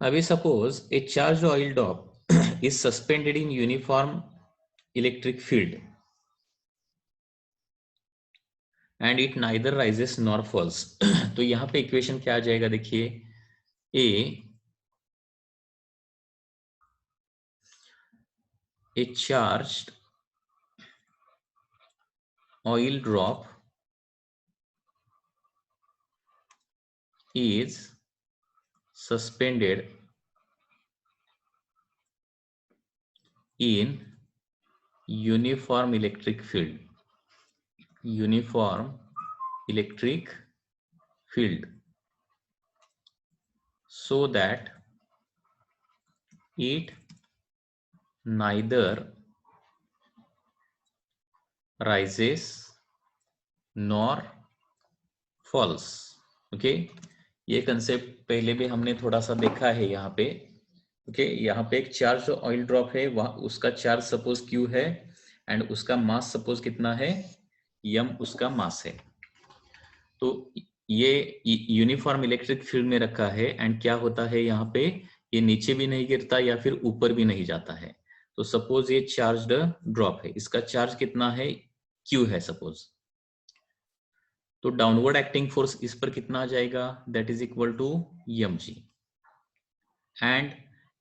अभी suppose a charge oil drop is suspended in uniform electric field and it neither rises nor falls. तो यहां पे equation क्या आ जाएगा, देखिए, a charged oil drop is suspended in uniform electric field so that it neither rises nor falls। Okay, ये concept पहले भी हमने थोड़ा सा देखा है यहाँ पे। ओके, यहाँ पे एक चार्ज ऑयल ड्रॉप है, वह उसका चार्ज सपोज क्यू है एंड उसका मास सपोज कितना है, यम उसका मास है। तो ये यूनिफॉर्म इलेक्ट्रिक फील्ड में रखा है एंड क्या होता है यहाँ पे, ये नीचे भी नहीं गिरता या फिर ऊपर भी नहीं जाता है। तो सपोज ये चार्ज्ड ड्रॉप है, इसका चार्ज कितना है, क्यू है सपोज। तो डाउनवर्ड एक्टिंग फोर्स इस पर कितना आ जाएगा, that is equal to M G. And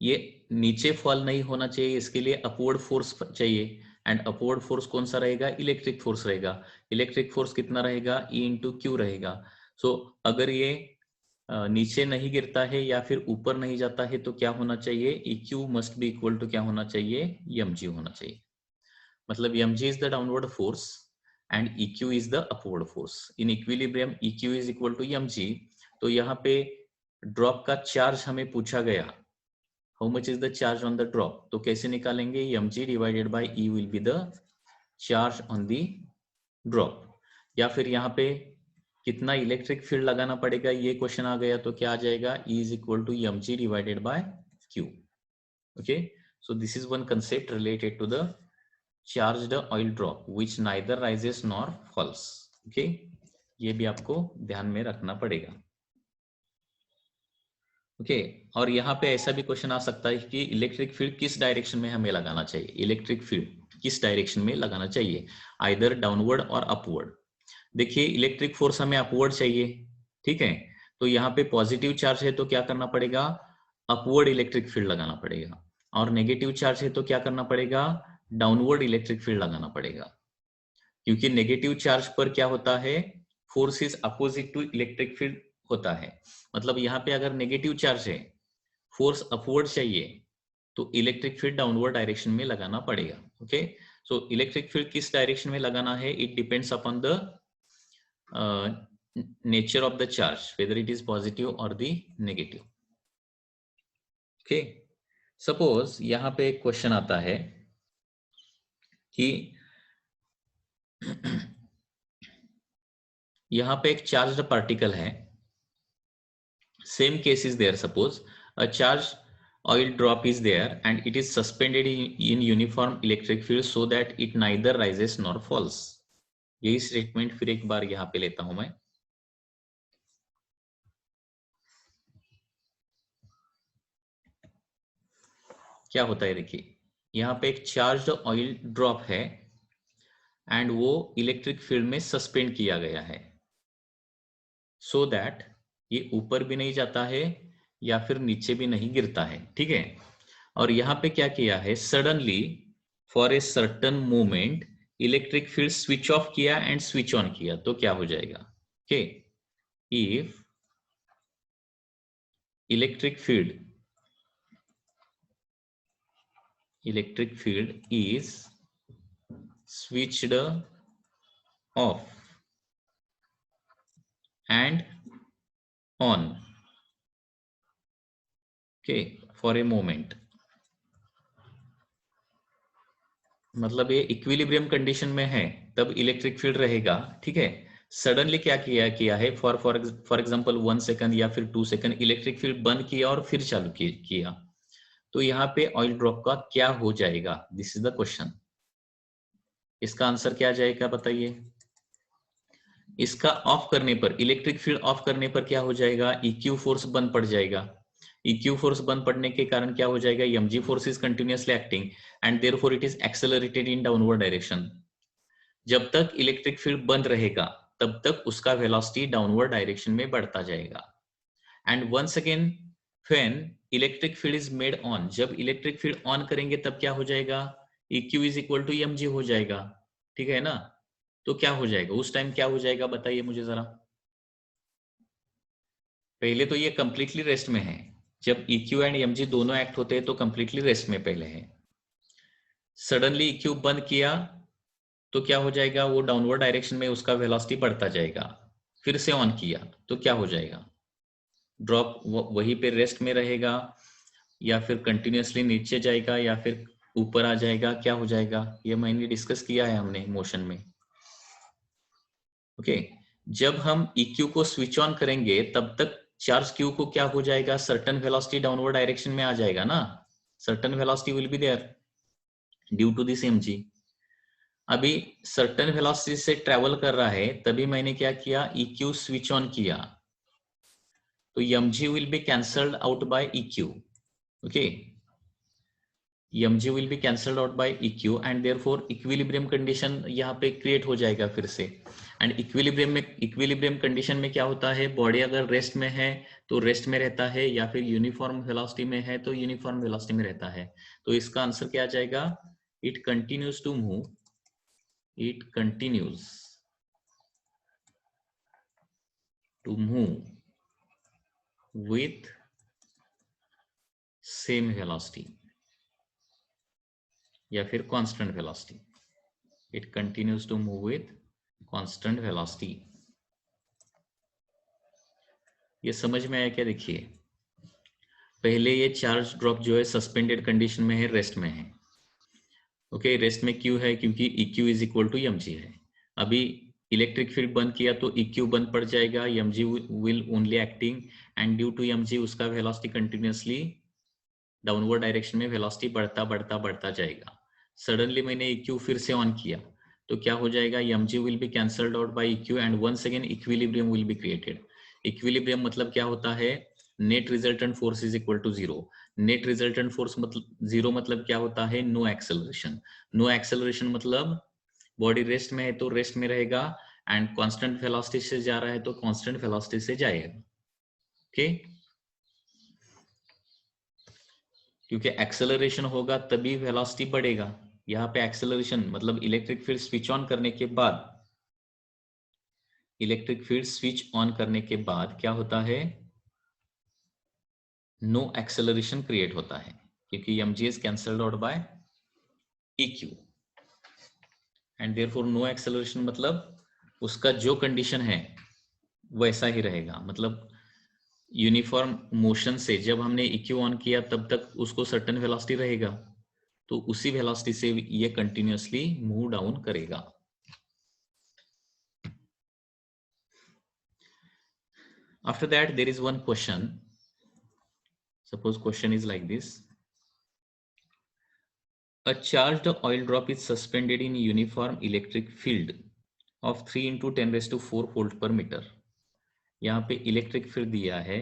ये नीचे फॉल नहीं होना चाहिए, इसके लिए अपवर्ड फोर्स चाहिए। एंड अपवर्ड फोर्स कौन सा रहेगा, इलेक्ट्रिक फोर्स रहेगा। इलेक्ट्रिक फोर्स कितना रहेगा, ई इंटू क्यू रहेगा। सो अगर ये नीचे नहीं गिरता है या फिर ऊपर नहीं जाता है तो क्या होना चाहिए, E Q must be equal to क्या होना चाहिए, एम जी होना चाहिए। मतलब M G is the downward force and E Q is the upward force. In equilibrium E Q is equal to M G. तो यहाँ पे ड्रॉप का चार्ज हमें पूछा गया, how much is the charge on the drop. तो कैसे निकालेंगे, M G divided by E will be the charge on the drop. या फिर यहाँ पे कितना इलेक्ट्रिक फील्ड लगाना पड़ेगा, ये क्वेश्चन आ गया तो क्या आ जाएगा, E is equal to M G divided by Q. Okay, so this is one concept related to the charged oil drop which neither rises nor falls. Okay, ये भी आपको ध्यान में रखना पड़ेगा। ओके, और यहाँ पे ऐसा भी क्वेश्चन आ सकता है कि इलेक्ट्रिक फील्ड किस डायरेक्शन में हमें लगाना चाहिए, इलेक्ट्रिक फील्ड किस डायरेक्शन में लगाना चाहिए, आइदर डाउनवर्ड और अपवर्ड। देखिए, इलेक्ट्रिक फोर्स हमें अपवर्ड चाहिए, ठीक है। तो यहाँ पे पॉजिटिव चार्ज है तो क्या करना पड़ेगा, अपवर्ड इलेक्ट्रिक फील्ड लगाना पड़ेगा। और नेगेटिव चार्ज है तो क्या करना पड़ेगा, डाउनवर्ड इलेक्ट्रिक फील्ड लगाना पड़ेगा। क्योंकि नेगेटिव चार्ज पर क्या होता है, force is opposite to electric field होता है। मतलब यहाँ पे अगर नेगेटिव चार्ज है, फोर्स अपवर्ड चाहिए, तो इलेक्ट्रिक फील्ड डाउनवर्ड डायरेक्शन में लगाना पड़ेगा। ओके, सो इलेक्ट्रिक फील्ड किस डायरेक्शन में लगाना है, it depends upon the nature of the charge, whether it is positive or the negative. Okay, suppose यहां पे एक क्वेश्चन आता है कि यहां पे एक चार्ज्ड पार्टिकल है, same case is there, suppose a charged oil drop is there and it is suspended in uniform electric field so that it neither rises nor falls। यही स्टेटमेंट फिर एक बार यहां पे लेता हूं मैं। क्या होता है, देखिए, यहाँ पे एक चार्ज्ड ऑयल ड्रॉप है एंड वो इलेक्ट्रिक फील्ड में सस्पेंड किया गया है सो दैट ये ऊपर भी नहीं जाता है या फिर नीचे भी नहीं गिरता है, ठीक है। और यहाँ पे क्या किया है, suddenly for a certain moment electric field switch off किया एंड स्विच ऑन किया तो क्या हो जाएगा। Okay, if electric field is switched off and on, okay, for a moment। मतलब ये इक्विलिब्रियम कंडीशन में है तब इलेक्ट्रिक फील्ड रहेगा, ठीक है। सडनली क्या किया है, फॉर एग्जांपल 1 सेकंड या फिर 2 सेकंड इलेक्ट्रिक फील्ड बंद किया और फिर चालू किया तो यहाँ पे ऑयल ड्रॉप का क्या हो जाएगा, दिस इज द क्वेश्चन। इसका आंसर क्या जाएगा बताइए। इसका ऑफ करने पर, इलेक्ट्रिक फील्ड ऑफ करने पर क्या हो जाएगा, इक्यू फोर्स बंद पड़ जाएगा। EQ फोर्स बंद पड़ने के कारण क्या हो जाएगा, mg force is continuously acting and therefore it is accelerated in downward direction. जब तक इलेक्ट्रिक फील्ड बंद रहेगा तब तक उसका वेलोसिटी डाउनवर्ड डायरेक्शन में बढ़ता जाएगा। And once again when electric field is made on, जब इलेक्ट्रिक फील्ड ऑन करेंगे तब क्या हो जाएगा, EQ is equal to mg हो जाएगा, ठीक है ना। तो क्या हो जाएगा उस टाइम, क्या हो जाएगा बताइए मुझे जरा। पहले तो ये कंप्लीटली रेस्ट में है, जब EQ एंड mg दोनों एक्ट होते हैं तो कंप्लीटली रेस्ट में पहले है। सडनली EQ बंद किया तो क्या हो जाएगा, वो डाउनवर्ड डायरेक्शन में उसका वेलोसिटी बढ़ता जाएगा। फिर से ऑन किया तो क्या हो जाएगा, ड्रॉप वहीं पे रेस्ट में रहेगा या फिर कंटिन्यूअसली नीचे जाएगा या फिर ऊपर आ जाएगा, क्या हो जाएगा, ये मैंने डिस्कस किया है हमने मोशन में। ओके जब हम EQ को स्विच ऑन करेंगे तब तक चार्ज Q को क्या हो जाएगा, सर्टेन वेलोसिटी डाउनवर्ड डायरेक्शन में आ जाएगा ना, certain velocity will be there due to this mg। अभी सर्टेन वेलोसिटी से ट्रेवल कर रहा है, तभी मैंने क्या किया, EQ स्विच ऑन किया, तो mg will be cancelled out by EQ। Okay mg will be cancelled out by EQ and therefore equilibrium condition यहाँ पे क्रिएट हो जाएगा फिर से। एंड इक्विलिब्रियम कंडीशन में क्या होता है, बॉडी अगर रेस्ट में है तो रेस्ट में रहता है, या फिर यूनिफॉर्म वेलोसिटी में है तो यूनिफॉर्म वेलोसिटी में रहता है। तो इसका आंसर क्या आ जाएगा, it continues to move, it continues to move with same velocity या फिर constant velocity, it continues to move with constant velocity। ये समझ में आया क्या, देखिए पहले ये चार्ज ड्रॉप जो है सस्पेंडेड कंडीशन में है, रेस्ट में है। ओके रेस्ट में क्यों है, क्योंकि EQ is equal to mg है। अभी इलेक्ट्रिक फील्ड बंद किया तो EQ बंद पड़ जाएगा, mg will only acting and due to mg उसका वेलोसिटी कंटिन्यूअसली डाउनवर्ड डायरेक्शन में वेलोसिटी बढ़ता बढ़ता बढ़ता जाएगा। सडनली मैंने EQ फिर से ऑन किया तो क्या हो जाएगा, mg will be cancelled out by EQ and once again equilibrium will be created. Equilibrium मतलब क्या होता है, net resultant force is equal to zero. Net resultant force मतलब जीरो, मतलब क्या होता है, नो एक्सेलरेशन। नो एक्सेलरेशन मतलब बॉडी रेस्ट में है तो रेस्ट में रहेगा एंड कांस्टेंट वेलोसिटी से जा रहा है तो कांस्टेंट वेलोसिटी से जाएगा। ओके क्योंकि एक्सेलरेशन होगा तभी वेलोसिटी बढ़ेगा। यहाँ पे एक्सेलरेशन मतलब इलेक्ट्रिक फील्ड स्विच ऑन करने के बाद, इलेक्ट्रिक फील्ड स्विच ऑन करने के बाद क्या होता है, नो एक्सेलरेशन क्रिएट होता है क्योंकि mg is cancelled out by EQ and therefore no acceleration मतलब उसका जो कंडीशन है वैसा ही रहेगा। मतलब यूनिफॉर्म मोशन से जब हमने EQ ऑन किया तब तक उसको सर्टेन वेलोसिटी रहेगा, तो उसी वेलोसिटी से ये कंटिन्यूअसली मूव डाउन करेगा। After that there is one question. Suppose question is like this: a charged oil drop is suspended in uniform electric field of 3 into 10 raised to 4 volt per meter। यहाँ पे electric field दिया है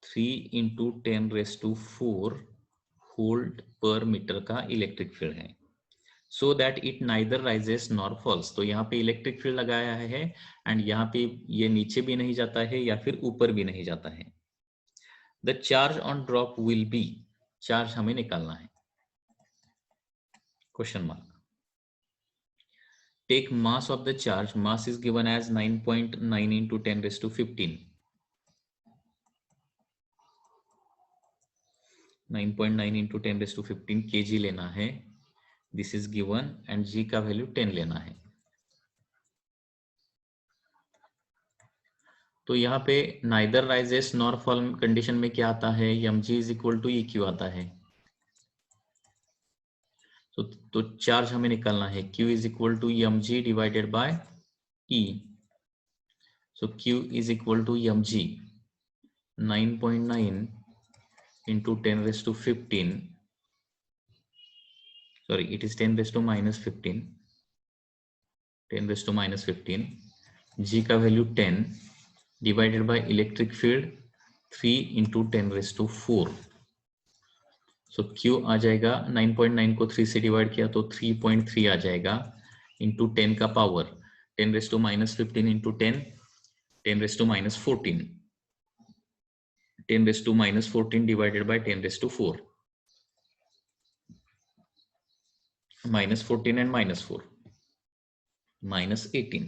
3 into 10 raised to 4 volt पर metre का electric field है। So that it neither rises nor falls. तो यहाँ पे इलेक्ट्रिक फील्ड लगाया है एंड यहाँ पे ये नीचे भी नहीं जाता है या फिर ऊपर भी नहीं जाता है। The charge on drop will be, charge हमें निकालना है, question mark. Take mass of the charge, mass is given as 9.9 into 10 raised to 15, 9.9 into 10 raised to 15 kg लेना है, this is given and g का वैल्यू 10 लेना है। तो यहाँ पे neither rises nor fall condition में क्या आता है, mg is equal to EQ आता है। तो चार्ज हमें निकालना है, Q is equal to mg divided by E। So Q is equal to mg 9.9 into 10 raised to 15, sorry it is 10 raised to minus 15, 10 raised to minus 15, g का value 10 divided by electric field 3 into 10⁴। So Q आ जाएगा 9.9 को 3 से divide किया तो 3.3 आ जाएगा into 10 का power 10⁻15 into 10 10⁻14 10⁻14 divided by 10⁴ -14 and -4 -18.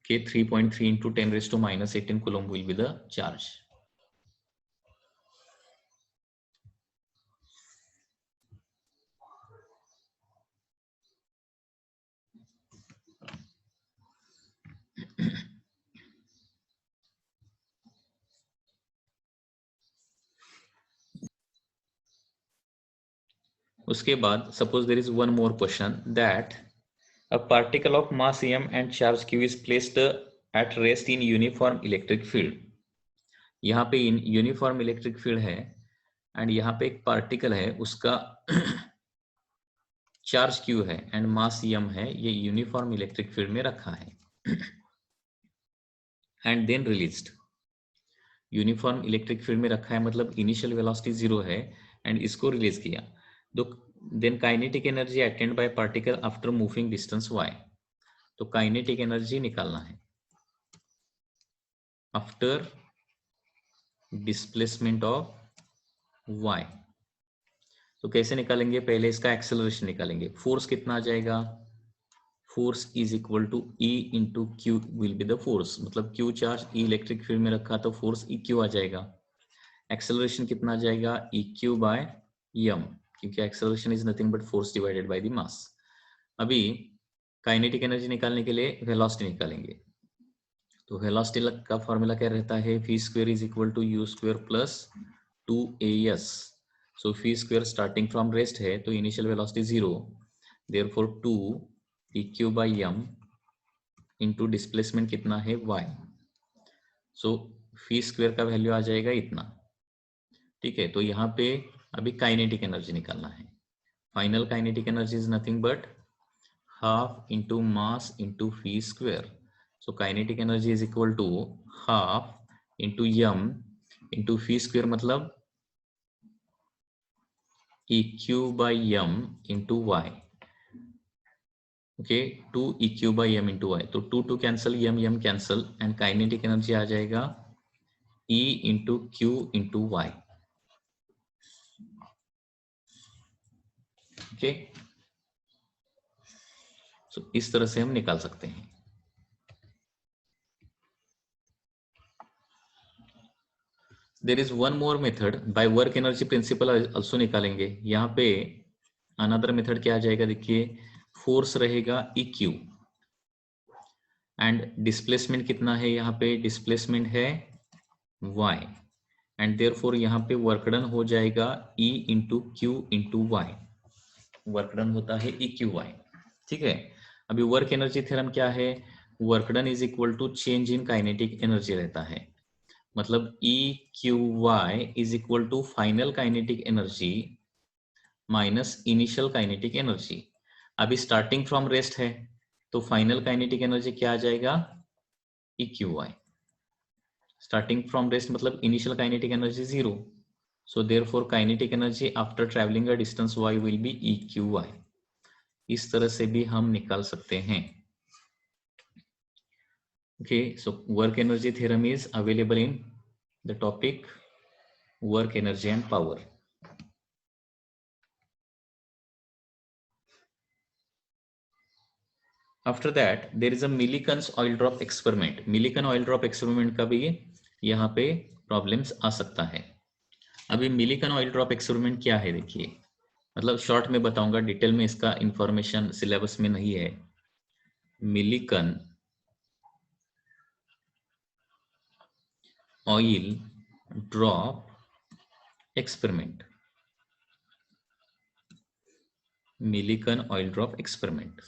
Okay, 3.3 into 10⁻18 coulomb will be the charge. उसके बाद suppose there is one more question that a particle of mass m and charge q is placed at rest in uniform electric field. यहाँ पे uniform electric field है and यहाँ पे एक particle है उसका चार्ज क्यू है एंड मास m है, ये यूनिफॉर्म इलेक्ट्रिक फील्ड में रखा है and then released. Uniform electric field में रखा है मतलब इनिशियल वेलोसिटी 0 है एंड इसको रिलीज किया तो then kinetic energy attained by particle after moving distance y। तो काइनेटिक एनर्जी निकालना है आफ्टर डिस्प्लेसमेंट ऑफ y। तो कैसे निकालेंगे, पहले इसका एक्सेलरेशन निकालेंगे। फोर्स कितना आ जाएगा, force is equal to E into q will be the force, मतलब q charge E electric field में रखा तो फोर्स EQ आ जाएगा। एक्सेलरेशन कितना आ जाएगा, EQ बाय m, क्योंकि acceleration is nothing but force divided by the mass. अभी काइनेटिक एनर्जी निकालने के लिए वेलोसिटी निकालेंगे। तो वेलोसिटी का फॉर्मूला क्या रहता है, v² is equal to u² plus 2as। So v² starting from rest है तो initial velocity 0, therefore 2 EQ by m into displacement कितना है y। सो v² का वैल्यू आ जाएगा इतना। ठीक है, तो यहाँ पे अभी काइनेटिक एनर्जी निकालना है। Final kinetic energy is nothing but half into mass into v²। So kinetic energy is equal to half into m into v², मतलब EQ by m into y। Okay, 2 EQ by m into y, तो 2 cancel, m cancel and kinetic energy आ जाएगा E into q into y। Okay, so इस तरह से हम निकाल सकते हैं। There is one more method by work energy principal also निकालेंगे। यहाँ पे अनदर मेथड क्या आ जाएगा, देखिए फोर्स रहेगा EQ एंड डिस्प्लेसमेंट कितना है, यहाँ पे डिस्प्लेसमेंट है y एंड देयरफॉर यहाँ पे वर्क डन हो जाएगा E into q into y। Work done होता है EQy। ठीक है, अभी वर्क एनर्जी थ्योरम क्या है, work done is equal to change in kinetic energy रहता है, मतलब EQy is equal to final kinetic energy minus initial kinetic energy. अभी स्टार्टिंग फ्रॉम रेस्ट है तो फाइनल काइनेटिक एनर्जी क्या आ जाएगा, EQy। स्टार्टिंग फ्रॉम रेस्ट मतलब initial kinetic energy 0, so therefore kinetic energy after traveling a distance y will be EQy। इस तरह से भी हम निकाल सकते हैं। okay, so work energy theorem is available in the topic work energy and power। after that there is a Millikan's oil drop experiment। Millikan oil drop experiment का भी यहाँ पे प्रॉब्लम्स आ सकता है। अभी मिलिकन ऑयल ड्रॉप एक्सपेरिमेंट क्या है, देखिए, मतलब शॉर्ट में बताऊंगा, डिटेल में इसका इंफॉर्मेशन सिलेबस में नहीं है। Millikan oil drop experiment, Millikan oil drop experiment।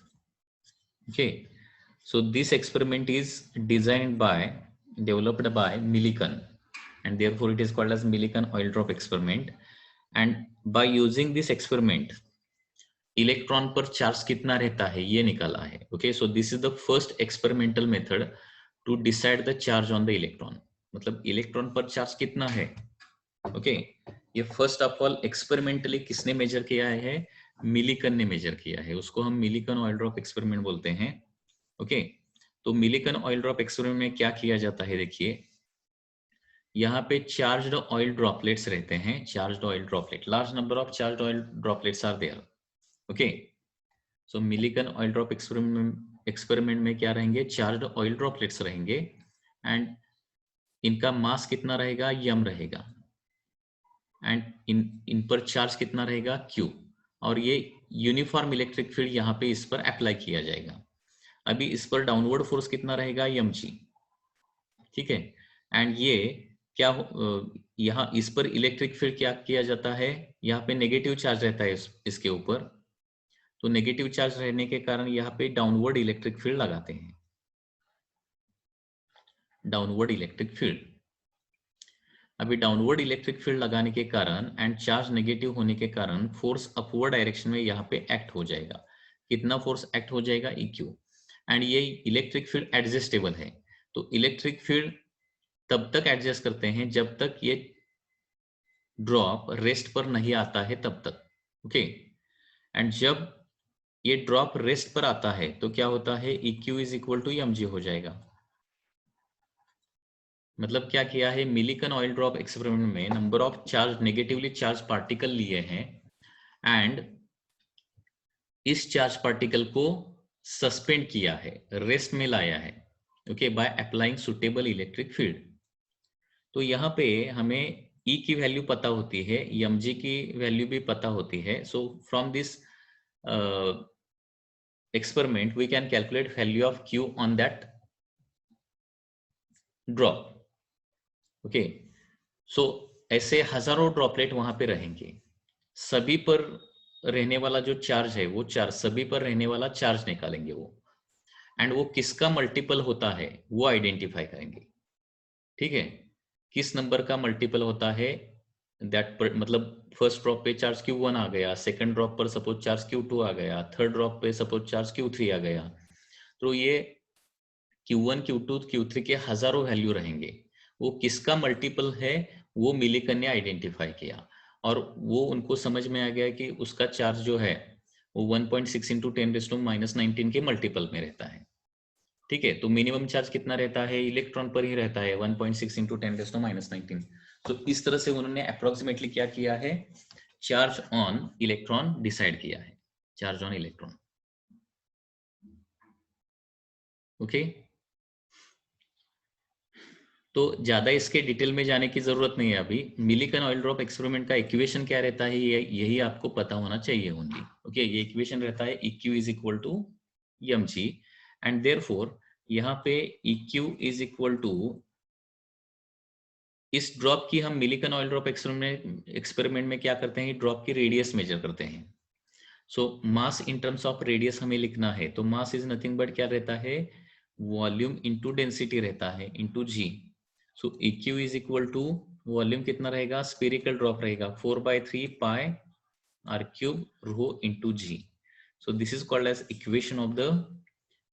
okay, so this experiment is developed by Millikan and therefore it is called as Millikan oil drop experiment। and by using this experiment electron पर charge कितना रहता है ये निकाला है। okay, so this is the first experimental method to decide the charge on the electron। मतलब electron पर charge कितना है। ओके, ये फर्स्ट ऑफ ऑल एक्सपेरिमेंटली किसने मेजर किया है, मिलिकन ने मेजर किया है, उसको हम मिलिकन ऑयल ड्रॉप एक्सपेरिमेंट बोलते हैं। ओके, तो मिलिकन ऑयल ड्रॉप एक्सपेरिमेंट में क्या किया जाता है, देखिए यहाँ पे चार्ज्ड ऑयल ड्रॉपलेट्स रहते हैं, charged oil droplet, large number of charged oil droplets are there. Okay, so Millikan oil drop experiment में क्या रहेंगे, चार्ज्ड ऑयल ड्रॉपलेट्स रहेंगे एंड इनका मास कितना रहेगा, यम रहेगा एंड इन पर चार्ज कितना रहेगा, क्यू, और ये यूनिफॉर्म इलेक्ट्रिक फील्ड यहाँ पे इस पर अप्लाई किया जाएगा। अभी इस पर डाउनवर्ड फोर्स कितना रहेगा, यम जी, ठीक है। एंड ये क्या यहाँ इस पर इलेक्ट्रिक फील्ड क्या किया जाता है, यहाँ पे नेगेटिव चार्ज रहता है इसके ऊपर, तो नेगेटिव चार्ज रहने के कारण यहाँ पे डाउनवर्ड इलेक्ट्रिक फील्ड लगाते हैं, डाउनवर्ड इलेक्ट्रिक फील्ड। अभी डाउनवर्ड इलेक्ट्रिक फील्ड लगाने के कारण एंड चार्ज नेगेटिव होने के कारण फोर्स अपवर्ड डायरेक्शन में यहाँ पे एक्ट हो जाएगा। कितना फोर्स एक्ट हो जाएगा, EQ। एंड ये इलेक्ट्रिक फील्ड एडजस्टेबल है, तो इलेक्ट्रिक फील्ड तब तक एडजस्ट करते हैं जब तक ये ड्रॉप रेस्ट पर नहीं आता है तब तक। ओके, एंड जब ये ड्रॉप रेस्ट पर आता है तो क्या होता है, EQ is equal to mg हो जाएगा। मतलब क्या किया है, मिलिकन ऑयल ड्रॉप एक्सपेरिमेंट में number of charge negatively charge particle लिए हैं एंड इस चार्ज पार्टिकल को सस्पेंड किया है, रेस्ट में लाया है, okay, by applying suitable electric field. तो यहाँ पे हमें E की वैल्यू पता होती है, mg की वैल्यू भी पता होती है, so from this experiment we can calculate value of q on that drop. Okay, so ऐसे हजारों ड्रॉपलेट वहां पे रहेंगे, सभी पर रहने वाला जो चार्ज है वो चार्ज, सभी पर रहने वाला चार्ज निकालेंगे वो, एंड वो किसका मल्टीपल होता है वो आइडेंटिफाई करेंगे। ठीक है, किस नंबर का मल्टीपल होता है दैट, मतलब फर्स्ट ड्रॉप पे चार्ज Q1 आ गया, सेकंड ड्रॉप पर सपोज चार्ज Q2 आ गया, थर्ड ड्रॉप पे सपोज चार्ज Q3 आ गया, तो ये Q1 Q2 Q3 के हजारों वैल्यू रहेंगे, वो किसका मल्टीपल है वो मिलिकन ने आइडेंटिफाई किया, और वो उनको समझ में आ गया कि उसका चार्ज जो है वो 1.6 इंटू 10⁻⁻19 के मल्टीपल में रहता है। ठीक है, तो मिनिमम चार्ज कितना रहता है, इलेक्ट्रॉन पर ही रहता है 1.6 इंटू 10⁻19। तो इस तरह से उन्होंने अप्रोक्सीमेटली क्या किया है, चार्ज ऑन इलेक्ट्रॉन डिसाइड किया है, चार्ज ऑन इलेक्ट्रॉन। ओके, तो ज्यादा इसके डिटेल में जाने की जरूरत नहीं है अभी। मिलिकन ऑयल ड्रॉप एक्सपेरिमेंट का इक्वेशन क्या रहता है, यही आपको पता होना चाहिए होंगी। ओके, ये इक्वेशन रहता है EQ is equal to mg and therefore यहाँ पे EQ इज इक्वल टू, इस ड्रॉप की हम मिलिकन ऑयल ड्रॉप एक्सपेरिमेंट में क्या करते हैं, ड्रॉप की रेडियस मेजर करते हैं। सो मास इन टर्म्स ऑफ रेडियस हमें लिखना है, तो मास इज नथिंग बट क्या रहता है, वॉल्यूम इंटू डेंसिटी रहता है into ji. So EQ is equal to volume कितना रहेगा, स्फेरिकल ड्रॉप रहेगा 4/3 pi r cube rho into ji. So this is called as equation of the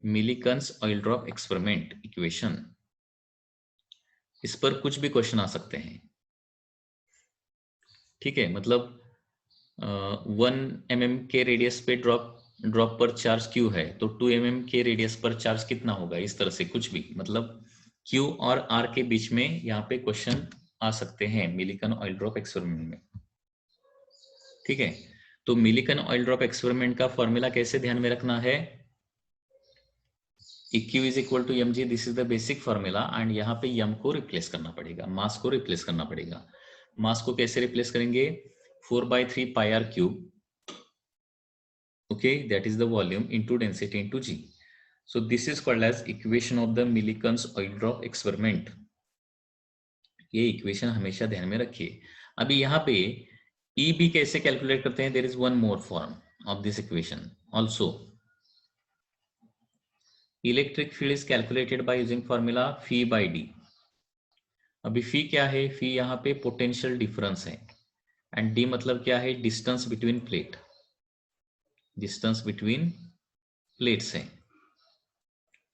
Millikan's oil drop experiment equation. इस पर कुछ भी question आ सकते हैं। ठीक है, मतलब 1 mm के रेडियस पे ड्रॉप पर चार्ज Q है, तो 2 mm के रेडियस पर चार्ज कितना होगा, इस तरह से कुछ भी, मतलब Q और R के बीच में यहाँ पे क्वेश्चन आ सकते हैं मिलिकन ऑयल ड्रॉप एक्सपेरिमेंट में। ठीक है, तो मिलिकन ऑयल ड्रॉप एक्सपेरिमेंट का फॉर्मूला कैसे ध्यान में रखना है, EQ is equal to mg, this is the basic formula, and यहाँ पे m को रिप्लेस करना पड़ेगा, मास को रिप्लेस करना पड़ेगा। मास को कैसे रिप्लेस करेंगे, 4/3 pi r cube, okay, that is the volume into density into g. So this is called as equation of the Millikan's oil drop experiment. ये इक्वेशन हमेशा ध्यान में रखिए। अभी यहाँ पे E भी कैसे कैलकुलेट करते हैं, there is one more form of this equation also. Electric field is calculated by using formula phi by d. अभी phi क्या है, phi यहाँ पे पोटेंशियल डिफरेंस है, एंड d मतलब क्या है, distance between plate, distance between plates है।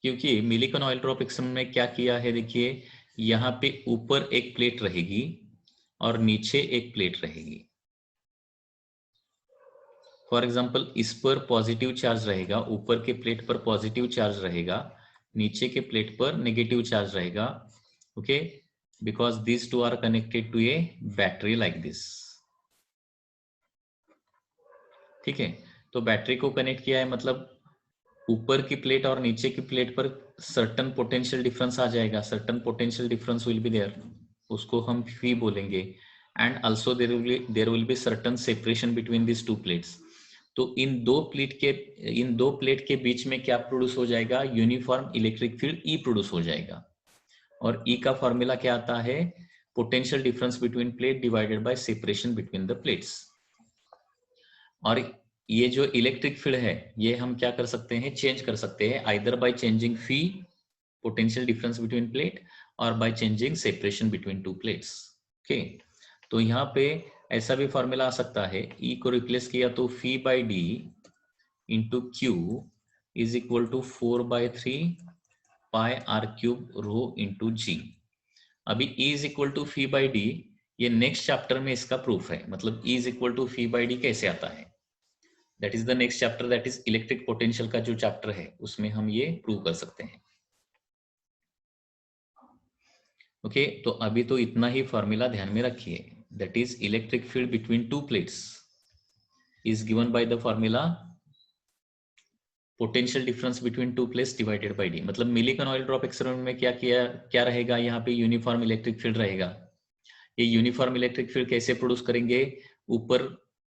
क्योंकि मिलिकन ऑयल ड्रॉप एक्सपेरिमेंट में क्या किया है, देखिए यहाँ पे ऊपर एक प्लेट रहेगी और नीचे एक प्लेट रहेगी। फॉर एग्जाम्पल इस पर पॉजिटिव चार्ज रहेगा, ऊपर के प्लेट पर पॉजिटिव चार्ज रहेगा, नीचे के प्लेट पर नेगेटिव चार्ज रहेगा। Okay, because this two are connected to a battery like this. ठीक है, तो बैटरी को कनेक्ट किया है मतलब ऊपर की प्लेट और नीचे की प्लेट पर सर्टन पोटेंशियल डिफरेंस आ जाएगा, certain potential difference will be there, उसको हम फी बोलेंगे। And also there will be certain separation between this two plates. तो इन दो प्लेट के बीच में क्या प्रोड्यूस हो जाएगा, uniform electric field E produce हो जाएगा। और ई का फॉर्मूला क्या आता है, potential difference between plate divided bye separation between the plates. और ये जो इलेक्ट्रिक फील्ड है ये हम क्या कर सकते हैं, चेंज कर सकते हैं, either by changing phi potential difference between plate और by changing separation between two plates. Okay, तो यहाँ पे ऐसा भी फॉर्मूला आ सकता है, ई को रिप्लेस किया तो phi by d into q is equal to 4/3 pi r cube rho into g. अभी E is equal to phi by d, ये नेक्स्ट चैप्टर में इसका प्रूफ है, मतलब E is equal to phi by d कैसे आता है, that is the next chapter, that is electric potential का जो चैप्टर है उसमें हम ये प्रूव कर सकते हैं। ओके, तो अभी तो इतना ही फॉर्मूला ध्यान में रखिए, that is electric field between two plates is given by the formula potential difference between two plates divided by D. मतलब मिलिकन ऑयल ड्रॉप एक्सपेरिमेंट में क्या रहेगा, यहाँ पे यूनिफॉर्म इलेक्ट्रिक फील्ड रहेगा। ये यूनिफॉर्म इलेक्ट्रिक फील्ड कैसे प्रोड्यूस करेंगे, ऊपर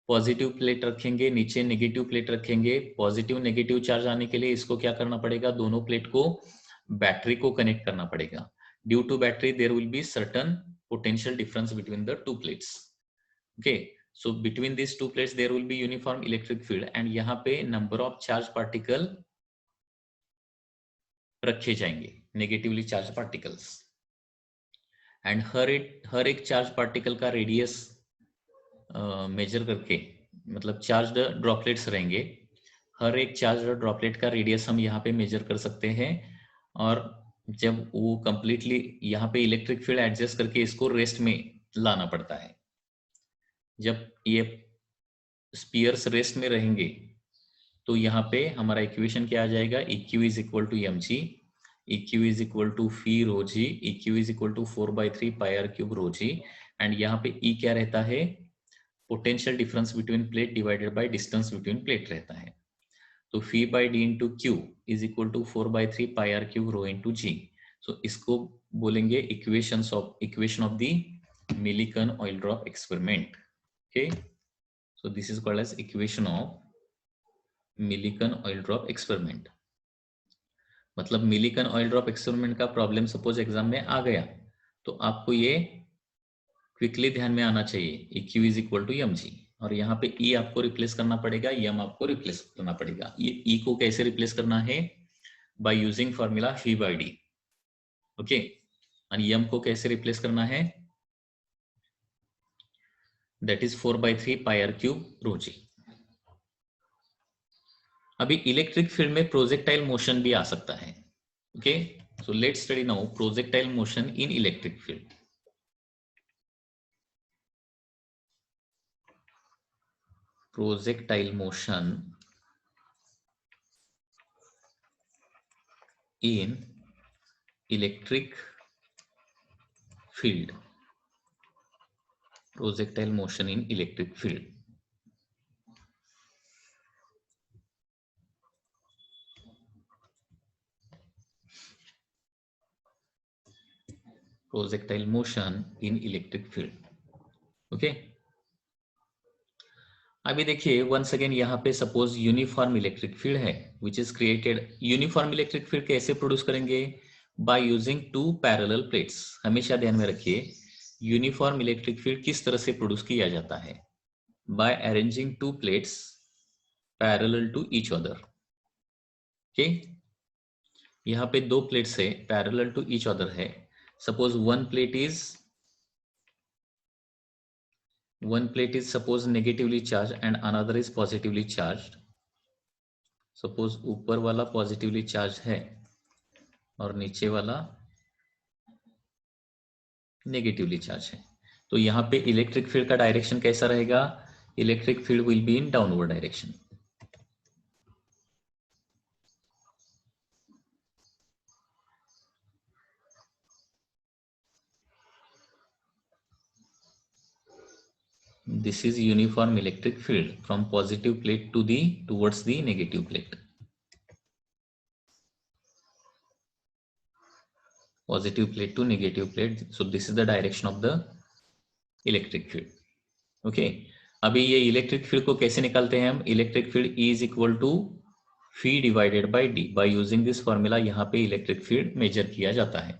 पॉजिटिव प्लेट रखेंगे, नीचे नेगेटिव प्लेट रखेंगे। पॉजिटिव नेगेटिव चार्ज आने के लिए इसको क्या करना पड़ेगा, दोनों प्लेट को बैटरी को कनेक्ट करना पड़ेगा। Due to battery there will be certain potential difference between the two plates. Okay, so between these two plates there will be uniform electric field and यहाँ पे number of charge particle रखे जाएंगे, negatively charge particles. And हर एक charge particle का radius major करके, मतलब charge droplets रहेंगे, हर एक चार्ज ड्रॉपलेट का रेडियस हम यहाँ पे मेजर कर सकते हैं। और जब वो कंप्लीटली यहाँ पे इलेक्ट्रिक फील्ड एडजस्ट करके इसको रेस्ट में लाना पड़ता है। जब ये स्पीयर्स रेस्ट में रहेंगे तो यहाँ पे हमारा इक्वेशन क्या आ जाएगा, EQ is equal to mg, EQ is equal to phi rho g, EQ is equal to 4/3 pi r cube rho g. And यहाँ पे E क्या रहता है, potential difference between plate divided by distance between plate रहता है। तो phi by d into q is equal to 4/3 pi r cube rho into ji. So इसको बोलेंगे equation of the Millikan oil drop experiment. Okay, so this is called as equation of Millikan oil drop experiment. मतलब Millikan oil drop experiment का problem suppose exam में आ गया तो आपको ये क्विकली ध्यान में आना चाहिए, EQ is equal to mg। और यहाँ पे E आपको रिप्लेस करना पड़ेगा, m आपको रिप्लेस करना पड़ेगा। ये E को कैसे रिप्लेस करना है, by using formula phi by d. Okay, और m को कैसे रिप्लेस करना है, that is 4/3 pi r cube rho g. अभी इलेक्ट्रिक फील्ड में प्रोजेक्टाइल मोशन भी आ सकता है। Okay, so let's study now projectile motion in electric field. प्रोजेक्टाइल मोशन in electric field, projectile motion in electric field। projectile motion in electric field। Okay, अभी देखिए वंस अगेन यहाँ पे सपोज यूनिफॉर्म इलेक्ट्रिक फील्ड है which is created. Uniform electric field कैसे produce करेंगे, by using two parallel plates. हमेशा ध्यान में रखिए यूनिफॉर्म इलेक्ट्रिक फील्ड किस तरह से प्रोड्यूस किया जाता है, by arranging two plates parallel to each other. Okay, यहाँ पे दो प्लेट्स है पैरेलल टू ईच अदर है। Suppose one plate is suppose negatively charged and another is positively charged। Suppose ऊपर वाला पॉजिटिवली चार्ज है और नीचे वाला नेगेटिवली चार्ज है। तो यहाँ पे इलेक्ट्रिक फील्ड का डायरेक्शन कैसा रहेगा? Electric field will be in downward direction. This is uniform electric field from positive plate to towards the negative plate. Positive plate to negative plate. So this is the direction of the electric field. Okay. अभी ये electric field को कैसे निकालते हैं हम? Electric field E is equal to fee divided by D. By using this formula यहाँ पे electric field measure किया जाता है।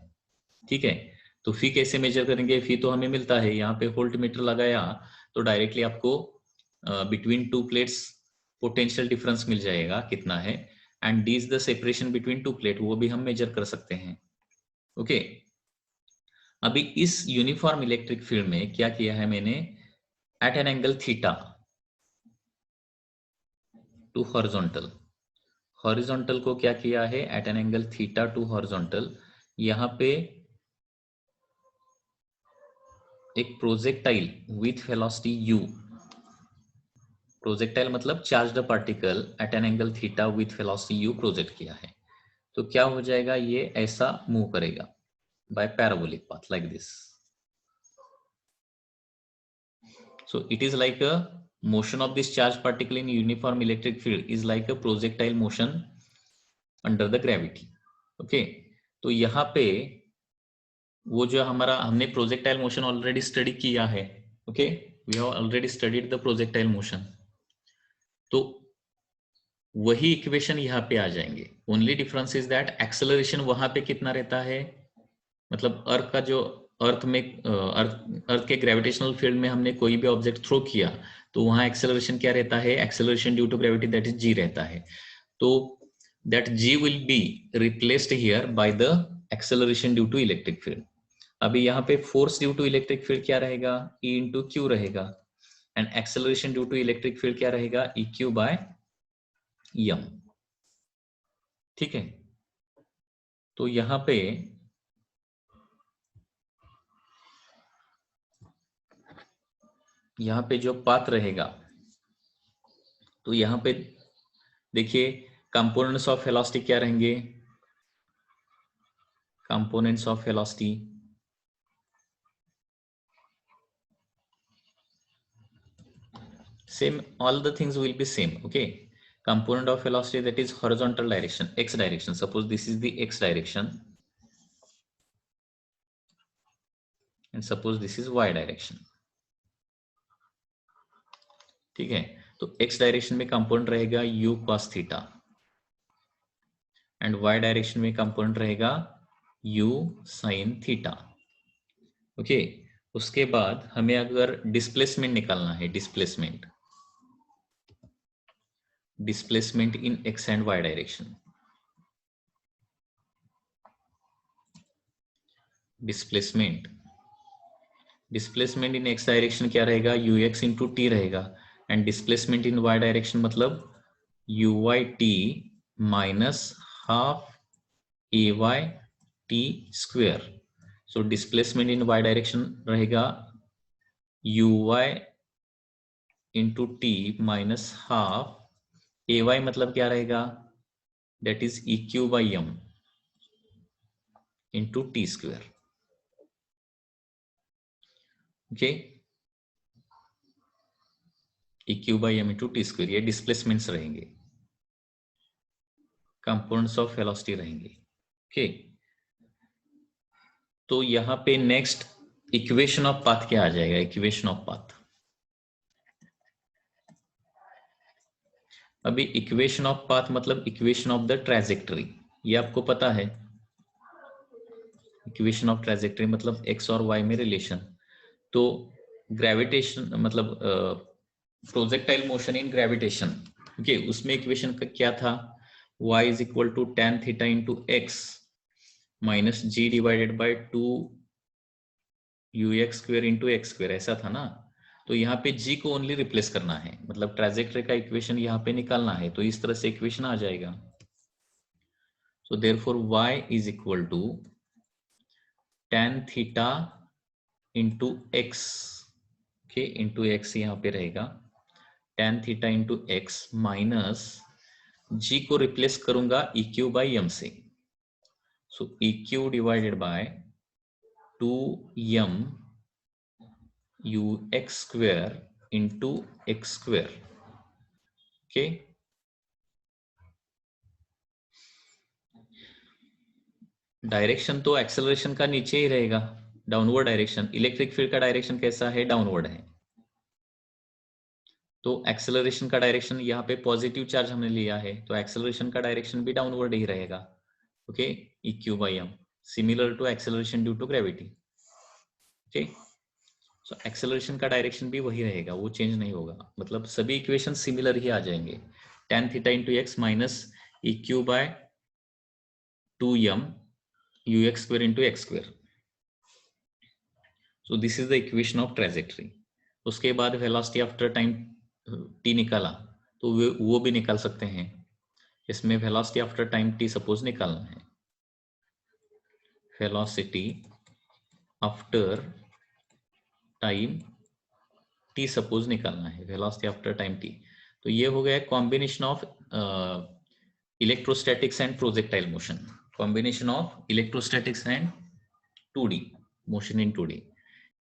ठीक है, तो फी कैसे मेजर करेंगे? फी तो हमें मिलता है, यहाँ पे वोल्ट मीटर लगाया तो डायरेक्टली आपको between two plates potential difference मिल जाएगा कितना है, and d is the separation between two plate, वो भी हम मेजर कर सकते हैं। ओके, अभी इस यूनिफॉर्म इलेक्ट्रिक फील्ड में क्या किया है मैंने? At an angle theta to horizontal, horizontal को क्या किया है? At an angle theta to horizontal, यहाँ पे एक projectile with velocity u, projectile मतलब charged particle at an angle theta with velocity u project किया है। तो क्या हो जाएगा? ये ऐसा मूव करेगा by parabolic path like this. So it is like a motion of this charged particle in uniform electric field is like a projectile motion under the gravity. Okay, तो यहाँ पे वो जो हमारा हमने प्रोजेक्टाइल मोशन ऑलरेडी स्टडी किया है। Okay, we have already studied the projectile motion, तो वही इक्वेशन यहाँ पे आ जाएंगे। Only difference is that acceleration वहां पे कितना रहता है, मतलब अर्थ का जो अर्थ में अर्थ के ग्रेविटेशनल फील्ड में हमने कोई भी ऑब्जेक्ट थ्रो किया तो वहां एक्सेलरेशन क्या रहता है? Acceleration due to gravity, that is g रहता है। तो that g will be replaced here by the acceleration due to electric field. अभी यहाँ पे force due to electric field क्या रहेगा? E इंटू क्यू रहेगा, and acceleration due to electric field क्या रहेगा? E q by m. ठीक है, तो यहाँ पे जो पाथ रहेगा, तो यहाँ पे देखिए कंपोनेंट्स ऑफ वेलोसिटी क्या रहेंगे? Components of velocity same, all the things will be same. Okay, component of velocity, that is horizontal direction, x direction. Suppose this is the x direction and suppose this is y direction. ठीक है, तो x direction में component रहेगा u cos theta and y direction में component रहेगा u sin theta. Okay, उसके बाद हमें अगर डिस्प्लेसमेंट निकालना है, displacement in x and y direction, displacement in x direction क्या रहेगा? ux इंटू टी रहेगा, and displacement in y direction मतलब uy t minus half ay t square. So displacement in y direction रहेगा uy into T minus half ay, मतलब क्या रहेगा? That is e Q by M into T square. Okay, e Q by M into T square, ये displacements रहेंगे, components of velocity रहेंगे। Okay, तो यहाँ पे नेक्स्ट इक्वेशन ऑफ पाथ क्या आ जाएगा? इक्वेशन ऑफ पाथ, अभी इक्वेशन ऑफ पाथ मतलब इक्वेशन ऑफ द ट्रैजेक्टरी, ये आपको पता है। इक्वेशन ऑफ ट्रैजेक्टरी मतलब एक्स और वाई में रिलेशन, तो ग्रेविटेशन मतलब projectile motion in gravitation. Okay, उसमें इक्वेशन का क्या था? y is equal to tan theta into x minus G divided by 2 ux square into X square, ऐसा था ना। तो यहाँ पे g को ओनली रिप्लेस करना है, मतलब ट्रैजेक्टरी का इक्वेशन यहाँ पे निकालना है, तो इस तरह से इक्वेशन आ जाएगा। So therefore y is equal to tan theta into x, okay, into x यहाँ पे रहेगा tan theta into x minus g को रिप्लेस करूंगा EQ बाई एम से, so EQ divided by 2m ux square into x square, okay. Direction तो acceleration का नीचे ही रहेगा, डाउनवर्ड डायरेक्शन। इलेक्ट्रिक फील्ड का डायरेक्शन कैसा है, डाउनवर्ड है, तो एक्सेलरेशन का डायरेक्शन यहाँ पे पॉजिटिव चार्ज हमने लिया है, तो एक्सेलरेशन का डायरेक्शन भी डाउनवर्ड ही रहेगा, okay. EQ by M similar to acceleration due to gravity, okay. So acceleration का डायरेक्शन भी वही रहेगा, वो चेंज नहीं होगा, मतलब सभी इक्वेशन सिमिलर ही आ जाएंगे। tan theta into x minus EQ by 2m ux square into x square, so this is the equation of trajectory. उसके बाद वेलोसिटी आफ्टर टाइम t निकाला, तो वो भी निकाल सकते हैं। इसमें velocity after time t suppose निकालना है, velocity after time t suppose निकालना है, वेलोसिटी आफ्टर टाइम t। तो ये हो गया combination of electrostatics and projectile motion, combination of electrostatics and 2D motion in 2D।